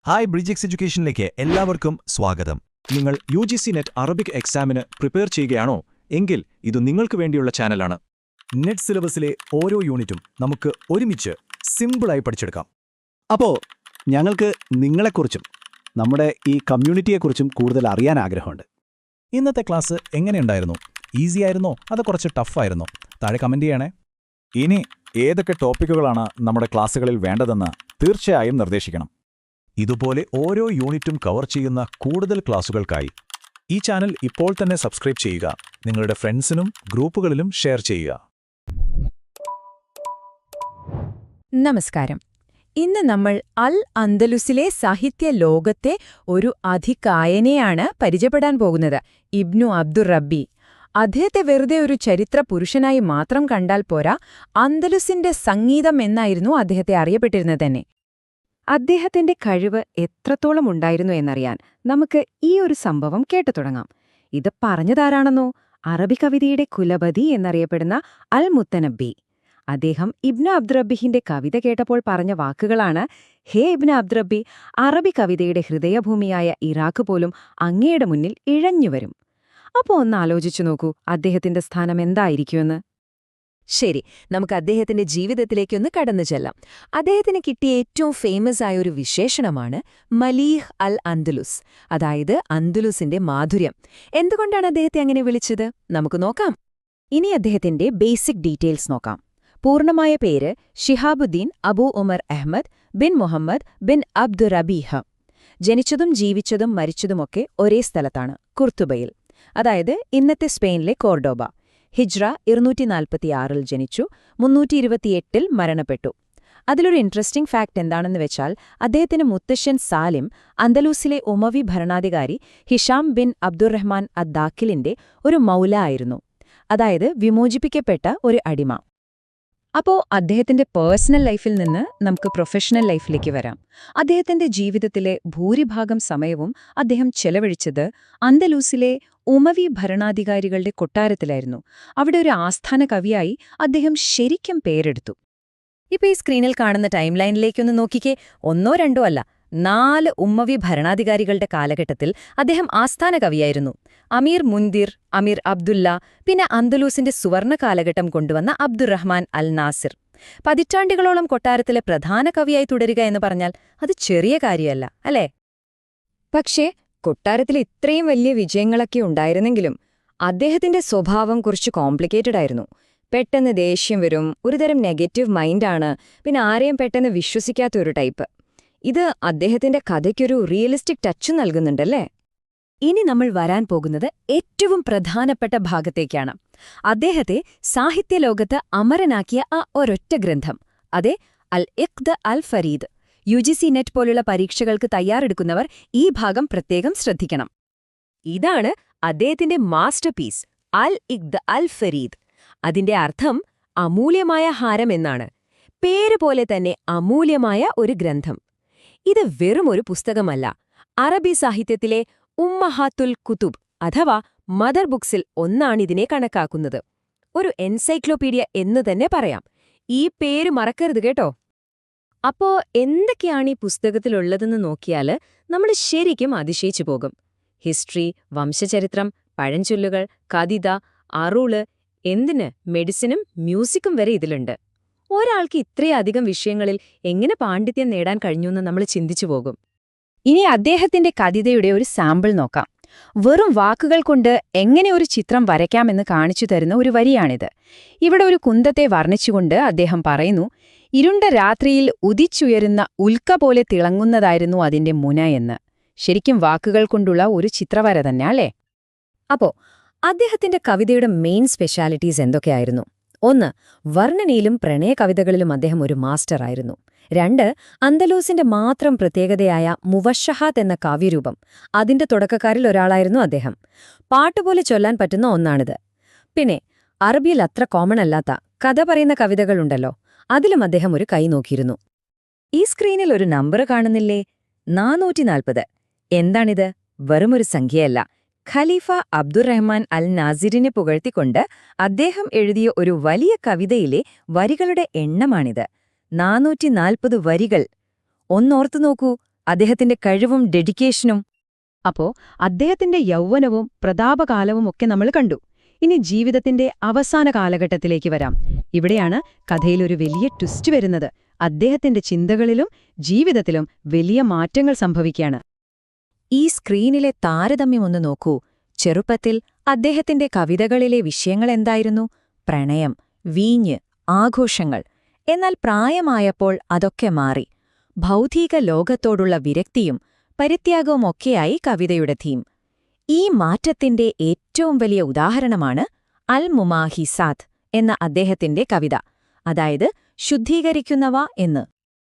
Hi bridge എഡ്യൂക്കേഷനിലേക്ക് എല്ലാവർക്കും സ്വാഗതം. നിങ്ങൾ UGC നെറ്റ് അറബിക് എക്സാമിന് പ്രിപ്പയർ ചെയ്യുകയാണോ എങ്കിൽ ഇത് നിങ്ങൾക്ക് വേണ്ടിയുള്ള ചാനലാണ്. നെറ്റ് സിലബസിലെ ഓരോ യൂണിറ്റും നമുക്ക് ഒരുമിച്ച് സിമ്പിളായി പഠിച്ചെടുക്കാം. അപ്പോൾ ഞങ്ങൾക്ക് നിങ്ങളെക്കുറിച്ചും നമ്മുടെ ഈ കമ്മ്യൂണിറ്റിയെക്കുറിച്ചും കൂടുതൽ അറിയാൻ ആഗ്രഹമുണ്ട്. ഇന്നത്തെ ക്ലാസ് എങ്ങനെയുണ്ടായിരുന്നു? ഈസി ആയിരുന്നോ അതോ കുറച്ച് ടഫായിരുന്നോ? താഴെ കമന്റ് ചെയ്യണേ. ഇനി ഏതൊക്കെ ടോപ്പിക്കുകളാണ് നമ്മുടെ ക്ലാസ്സുകളിൽ വേണ്ടതെന്ന് തീർച്ചയായും നിർദ്ദേശിക്കണം. ഇതുപോലെ ഓരോ യൂണിറ്റും കവർ ചെയ്യുന്ന കൂടുതൽ ക്ലാസുകൾക്കായി ഈ ചാനൽ ഇപ്പോൾ തന്നെ സബ്സ്ക്രൈബ് ചെയ്യുക. നിങ്ങളുടെ ഫ്രണ്ട്സിനും ഗ്രൂപ്പുകളിലും ഷെയർ ചെയ്യുക. നമസ്കാരം. ഇന്ന് നമ്മൾ അൽ അന്തലുസിലെ സാഹിത്യ ലോകത്തെ ഒരു അതികായനെയാണ് പരിചയപ്പെടാൻ പോകുന്നത്. ഇബ്നു അബ്ദുർ റബ്ബി. അദ്ദേഹത്തെ വെറുതെ ഒരു ചരിത്ര പുരുഷനായി മാത്രം കണ്ടാൽ പോരാ, അന്തലുസിന്റെ സംഗീതം എന്നായിരുന്നു അദ്ദേഹത്തെ അറിയപ്പെട്ടിരുന്നത് തന്നെ. അദ്ദേഹത്തിന്റെ കഴിവ് എത്രത്തോളം ഉണ്ടായിരുന്നു എന്നറിയാൻ നമുക്ക് ഈ ഒരു സംഭവം കേട്ടു തുടങ്ങാം. ഇത് പറഞ്ഞതാരാണെന്നോ? അറബി കവിതയുടെ കുലപതി എന്നറിയപ്പെടുന്ന അൽ മുത്തനബ്ബി. അദ്ദേഹം ഇബ്നു അബ്ദുറബ്ബിഹിന്റെ കവിത കേട്ടപ്പോൾ പറഞ്ഞ വാക്കുകളാണ്: ഹേ ഇബ്നു അബ്ദുറബ്ബി, അറബി കവിതയുടെ ഹൃദയഭൂമിയായ ഇറാഖ് പോലും അങ്ങയുടെ മുന്നിൽ ഇഴഞ്ഞുവരും. അപ്പോൾ ഒന്ന് ആലോചിച്ചു നോക്കൂ, അദ്ദേഹത്തിന്റെ സ്ഥാനം എന്തായിരിക്കുമെന്ന്. ശരി, നമുക്ക് അദ്ദേഹത്തിന്റെ ജീവിതത്തിലേക്കൊന്ന് കടന്നു ചെല്ലാം. അദ്ദേഹത്തിന് കിട്ടിയ ഏറ്റവും ഫേമസ് ആയ ഒരു വിശേഷണമാണ് മലീഹ് അൽ അന്തലുസ്, അതായത് അന്തലുസിന്റെ മാധുര്യം. എന്തുകൊണ്ടാണ് അദ്ദേഹത്തെ അങ്ങനെ വിളിച്ചത്? നമുക്ക് നോക്കാം. ഇനി അദ്ദേഹത്തിന്റെ ബേസിക് ഡീറ്റെയിൽസ് നോക്കാം. പൂർണ്ണമായ പേര് Shihabuddin Abu Umar Ahmad bin Muhammad bin Abdurabbih. ജനിച്ചതും ജീവിച്ചതും മരിച്ചതുമൊക്കെ ഒരേ സ്ഥലത്താണ്, കുർത്തുബയിൽ, അതായത് ഇന്നത്തെ സ്പെയിനിലെ കോർഡോബ. ഹിജ്റ 246 ജനിച്ചു, 328 മരണപ്പെട്ടു. അതിലൊരു ഇൻട്രസ്റ്റിംഗ് ഫാക്ട് എന്താണെന്ന് വെച്ചാൽ, അദ്ദേഹത്തിന്റെ മുത്തശ്ശൻ സാലിം അന്തലൂസിലെ ഉമവി ഭരണാധികാരി ഹിഷാം ബിൻ അബ്ദുറഹ്മാൻ അദ്ദാക്കിലിന്റെ ഒരു മൗല ആയിരുന്നു, അതായത് വിമോചിപ്പിക്കപ്പെട്ട ഒരു അടിമ. അപ്പോൾ അദ്ദേഹത്തിന്റെ പേഴ്സണൽ ലൈഫിൽ നിന്ന് നമുക്ക് പ്രൊഫഷണൽ ലൈഫിലേക്ക് വരാം. അദ്ദേഹത്തിന്റെ ജീവിതത്തിലെ ഭൂരിഭാഗം സമയവും അദ്ദേഹം ചെലവഴിച്ചത് അന്തലൂസിലെ ഉമവി ഭരണാധികാരികളുടെ കൊട്ടാരത്തിലായിരുന്നു. അവിടെ ഒരു ആസ്ഥാന കവിയായി അദ്ദേഹം ശരിക്കും പേരെടുത്തു. ഇപ്പൊ ഈ സ്ക്രീനിൽ കാണുന്ന ടൈം ലൈനിലേക്കൊന്ന് നോക്കിക്കേ. 1 2 അല്ല, 4 ഉമ്മവി ഭരണാധികാരികളുടെ കാലഘട്ടത്തിൽ അദ്ദേഹം ആസ്ഥാന കവിയായിരുന്നു. അമീർ മുൻദിർ, അമീർ അബ്ദുല്ല, പിന്നെ അന്തലൂസിന്റെ സുവർണ കാലഘട്ടം കൊണ്ടുവന്ന അബ്ദുറഹ്മാൻ അൽ നാസിർ. പതിറ്റാണ്ടുകളോളം കൊട്ടാരത്തിലെ പ്രധാന കവിയായി തുടരുക എന്ന് പറഞ്ഞാൽ അത് ചെറിയ കാര്യമല്ല, അല്ലേ? പക്ഷേ കൊട്ടാരത്തിൽ ഇത്രയും വലിയ വിജയങ്ങളൊക്കെ ഉണ്ടായിരുന്നെങ്കിലും അദ്ദേഹത്തിന്റെ സ്വഭാവം കുറച്ച് കോംപ്ലിക്കേറ്റഡ് ആയിരുന്നു. പെട്ടെന്ന് ദേഷ്യം വരും, ഒരുതരം നെഗറ്റീവ് മൈൻഡാണ്, പിന്നെ ആരെയും പെട്ടെന്ന് വിശ്വസിക്കാത്ത ഒരു ടൈപ്പ്. ഇത് അദ്ദേഹത്തിന്റെ കഥയ്ക്കൊരു റിയലിസ്റ്റിക് ടച്ച് നൽകുന്നുണ്ടല്ലേ? ഇനി നമ്മൾ വരാൻ പോകുന്നത് ഏറ്റവും പ്രധാനപ്പെട്ട ഭാഗത്തേക്കാണ്. അദ്ദേഹത്തെ സാഹിത്യലോകത്ത് അമരനാക്കിയ ആ ഒരൊറ്റ ഗ്രന്ഥം, അതെ, അൽ ഇഖ്ദ് അൽ ഫരീദ്. UGC നെറ്റ് പോലുള്ള പരീക്ഷകൾക്ക് തയ്യാറെടുക്കുന്നവർ ഈ ഭാഗം പ്രത്യേകം ശ്രദ്ധിക്കണം. ഇതാണ് അദ്ദേഹത്തിന്റെ മാസ്റ്റർ പീസ്, അൽ ഇഖ്ദ് അൽ ഫരീദ്. അതിന്റെ അർത്ഥം അമൂല്യമായ ഹാരം എന്നാണ്. പേര് പോലെ തന്നെ അമൂല്യമായ ഒരു ഗ്രന്ഥം. ഇത് വെറും ഒരു പുസ്തകമല്ല, അറബി സാഹിത്യത്തിലെ ഉമ്മഹാത്തുൽ കുതുബ് അഥവാ മദർ ബുക്സിൽ ഒന്നാണിതിനെ കണക്കാക്കുന്നത്. ഒരു എൻസൈക്ലോപീഡിയ എന്ന് തന്നെ പറയാം. ഈ പേര് മറക്കരുത് കേട്ടോ. അപ്പോ എന്തൊക്കെയാണ് ഈ പുസ്തകത്തിലുള്ളതെന്ന് നോക്കിയാൽ നമ്മൾ ശരിക്കും അതിശയിച്ചു പോകും. ഹിസ്റ്ററി, വംശചരിത്രം, പഴഞ്ചൊല്ലുകൾ, കവിത, അറൂള്, എന്തിന് മെഡിസിനും മ്യൂസിക്കും വരെ ഇതിലുണ്ട്. ഒരാൾക്ക് ഇത്രയധികം വിഷയങ്ങളിൽ എങ്ങനെ പാണ്ഡിത്യം നേടാൻ കഴിഞ്ഞുവെന്ന് നമ്മൾ ചിന്തിച്ചു പോകും. ഇനി അദ്ദേഹത്തിന്റെ കവിതയുടെ ഒരു സാമ്പിൾ നോക്കാം. വെറും വാക്കുകൾ കൊണ്ട് എങ്ങനെ ഒരു ചിത്രം വരയ്ക്കാമെന്ന് കാണിച്ചു തരുന്ന ഒരു വരിയാണിത്. ഇവിടെ ഒരു കുന്തത്തെ വർണ്ണിച്ചുകൊണ്ട് അദ്ദേഹം പറയുന്നു: ഇരുണ്ട രാത്രിയിൽ ഉദിച്ചുയരുന്ന ഉൽക്ക പോലെ തിളങ്ങുന്നതായിരുന്നു അതിന്റെ മുന എന്ന്. ശരിക്കും വാക്കുകൾ കൊണ്ടുള്ള ഒരു ചിത്രവര തന്നെ, അല്ലേ? അപ്പോ അദ്ദേഹത്തിന്റെ കവിതയുടെ മെയിൻ സ്പെഷ്യാലിറ്റീസ് എന്തൊക്കെയായിരുന്നു? 1. വർണ്ണനയിലും പ്രണയകവിതകളിലും അദ്ദേഹം ഒരു മാസ്റ്റർ ആയിരുന്നു. 2. അന്തലൂസിന്റെ മാത്രം പ്രത്യേകതയായ മുവഷഹാത്ത് എന്ന കാവ്യരൂപം, അതിന്റെ തുടക്കക്കാരിൽ ഒരാളായിരുന്നു അദ്ദേഹം. പാട്ടുപോലെ ചൊല്ലാൻ പറ്റുന്ന ഒന്നാണിത്. പിന്നെ അറബിയിൽ അത്ര കോമൺ അല്ലാത്ത കഥ പറയുന്ന കവിതകളുണ്ടല്ലോ, അതിലും അദ്ദേഹം ഒരു കൈ നോക്കിയിരുന്നു. ഈ സ്ക്രീനിൽ ഒരു നമ്പർ കാണുന്നില്ലേ? 440. എന്താണിത്? വെറുമൊരു സംഖ്യയല്ല. ഖലീഫ അബ്ദുറഹ്മാൻ അൽ നാസിറിനെ പുകഴ്ത്തിക്കൊണ്ട് അദ്ദേഹം എഴുതിയ ഒരു വലിയ കവിതയിലെ വരികളുടെ എണ്ണമാണിത്. 440 വരികൾ. ഒന്നോർത്തു നോക്കൂ, അദ്ദേഹത്തിന്റെ കഴിവും ഡെഡിക്കേഷനും. അപ്പോ അദ്ദേഹത്തിന്റെ യൗവനവും പ്രതാപകാലവും ഒക്കെ നമ്മൾ കണ്ടു. ഇനി ജീവിതത്തിന്റെ അവസാന കാലഘട്ടത്തിലേക്ക് വരാം. ഇവിടെയാണ് കഥയിലൊരു വലിയ ട്വിസ്റ്റ് വരുന്നത്. അദ്ദേഹത്തിന്റെ ചിന്തകളിലും ജീവിതത്തിലും വലിയ മാറ്റങ്ങൾ സംഭവിക്കുകയാണ്. ഈ സ്ക്രീനിലെ താരതമ്യമൊന്ന് നോക്കൂ. ചെറുപ്പത്തിൽ അദ്ദേഹത്തിന്റെ കവിതകളിലെ വിഷയങ്ങളെന്തായിരുന്നു? പ്രണയം, വീഞ്ഞ്, ആഘോഷങ്ങൾ. എന്നാൽ പ്രായമായപ്പോൾ അതൊക്കെ മാറി. ഭൗതിക ലോകത്തോടുള്ള വിരക്തിയും പരിത്യാഗവുമൊക്കെയായി കവിതയുടെ തീം. ഈ മാറ്റത്തിന്റെ ഏറ്റവും വലിയ ഉദാഹരണമാണ് അൽ മുമാഹിസാത്ത് എന്ന അദ്ദേഹത്തിന്റെ കവിത, അതായത് ശുദ്ധീകരിക്കുന്നവ എന്ന്.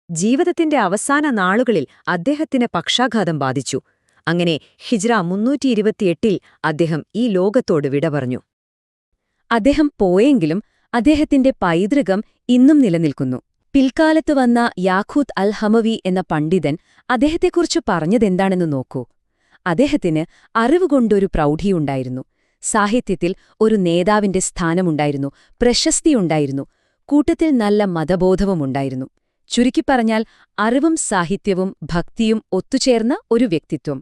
ജീവിതത്തിന്റെ അവസാന നാളുകളിൽ അദ്ദേഹത്തിന് പക്ഷാഘാതം ബാധിച്ചു. അങ്ങനെ ഹിജ്റ 328-ൽ അദ്ദേഹം ഈ ലോകത്തോട് വിട പറഞ്ഞു. അദ്ദേഹം പോയെങ്കിലും അദ്ദേഹത്തിന്റെ പൈതൃകം ഇന്നും നിലനിൽക്കുന്നു. പിൽക്കാലത്ത് വന്ന യാഖൂത്ത് അൽ ഹമവി എന്ന പണ്ഡിതൻ അദ്ദേഹത്തെക്കുറിച്ച് പറഞ്ഞതെന്താണെന്ന് നോക്കൂ. അദ്ദേഹത്തിന് അറിവുകൊണ്ടൊരു പ്രൗഢിയുണ്ടായിരുന്നു, സാഹിത്യത്തിൽ ഒരു നേതാവിന്റെ സ്ഥാനമുണ്ടായിരുന്നു, പ്രശസ്തിയുണ്ടായിരുന്നു, കൂട്ടത്തിൽ നല്ല മതബോധവുമുണ്ടായിരുന്നു. ചുരുക്കിപ്പറഞ്ഞാൽ അറിവും സാഹിത്യവും ഭക്തിയും ഒത്തുചേർന്ന ഒരു വ്യക്തിത്വം.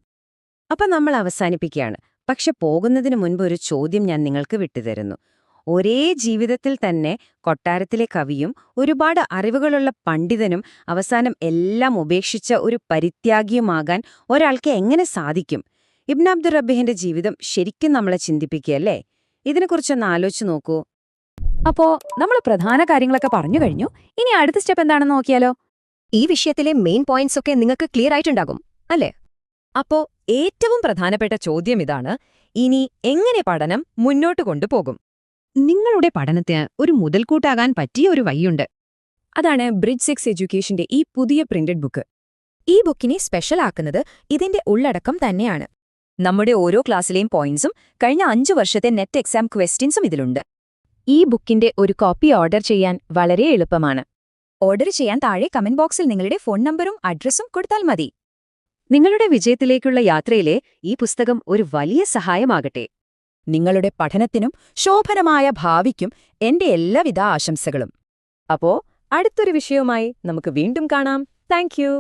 അപ്പം നമ്മൾ അവസാനിപ്പിക്കുകയാണ്. പക്ഷെ പോകുന്നതിനു മുൻപ് ഒരു ചോദ്യം ഞാൻ നിങ്ങൾക്ക് വിട്ടുതരുന്നു. ഒരേ ജീവിതത്തിൽ തന്നെ കൊട്ടാരത്തിലെ കവിയും ഒരുപാട് അറിവുകളുള്ള പണ്ഡിതനും അവസാനം എല്ലാം ഉപേക്ഷിച്ച ഒരു പരിത്യാഗിയുമാകാൻ ഒരാൾക്ക് എങ്ങനെ സാധിക്കും? ഇബ്നു അബ്ദുർ റബ്ബിഹിന്റെ ജീവിതം ശരിക്കും നമ്മളെ ചിന്തിപ്പിക്കുകയല്ലേ? ഇതിനെക്കുറിച്ചൊന്ന് ആലോചിച്ച് നോക്കൂ. അപ്പോ നമ്മൾ പ്രധാന കാര്യങ്ങളൊക്കെ പറഞ്ഞു കഴിഞ്ഞു. ഇനി അടുത്ത സ്റ്റെപ്പ് എന്താണെന്ന് നോക്കിയാലോ? ഈ വിഷയത്തിലെ മെയിൻ പോയിന്റ്സ് ഒക്കെ നിങ്ങൾക്ക് ക്ലിയർ ആയിട്ടുണ്ടാകും അല്ലേ? അപ്പോ ഏറ്റവും പ്രധാനപ്പെട്ട ചോദ്യം ഇതാണ്: ഇനി എങ്ങനെ പഠനം മുന്നോട്ട് കൊണ്ടുപോകും? നിങ്ങളുടെ പഠനത്തിന് ഒരു മുതൽക്കൂട്ടാകാൻ പറ്റിയ ഒരു വഴിയുണ്ട്. അതാണ് ബ്രിഡ്ജ് 6 എഡ്യൂക്കേഷന്റെ ഈ പുതിയ പ്രിന്റഡ് ബുക്ക്. ഈ ബുക്കിനെ സ്പെഷ്യൽ ആക്കുന്നത് ഇതിന്റെ ഉള്ളടക്കം തന്നെയാണ്. നമ്മുടെ ഓരോ ക്ലാസ്സിലെയും പോയിന്റ്സും കഴിഞ്ഞ 5 വർഷത്തെ നെറ്റ് എക്സാം ക്വസ്റ്റ്യൻസും ഇതിലുണ്ട്. ഈ ബുക്കിന്റെ ഒരു കോപ്പി ഓർഡർ ചെയ്യാൻ വളരെ എളുപ്പമാണ്. ഓർഡർ ചെയ്യാൻ താഴെ കമന്റ് ബോക്സിൽ നിങ്ങളുടെ ഫോൺ നമ്പറും അഡ്രസ്സും കൊടുത്താൽ മതി. നിങ്ങളുടെ വിജയത്തിലേക്കുള്ള യാത്രയിലെ ഈ പുസ്തകം ഒരു വലിയ സഹായമാകട്ടെ. നിങ്ങളുടെ പഠനത്തിനും ശോഭനമായ ഭാവിക്കും എന്റെ എല്ലാവിധ ആശംസകളും. അപ്പോ അടുത്തൊരു വിഷയവുമായി നമുക്ക് വീണ്ടും കാണാം. Thank you.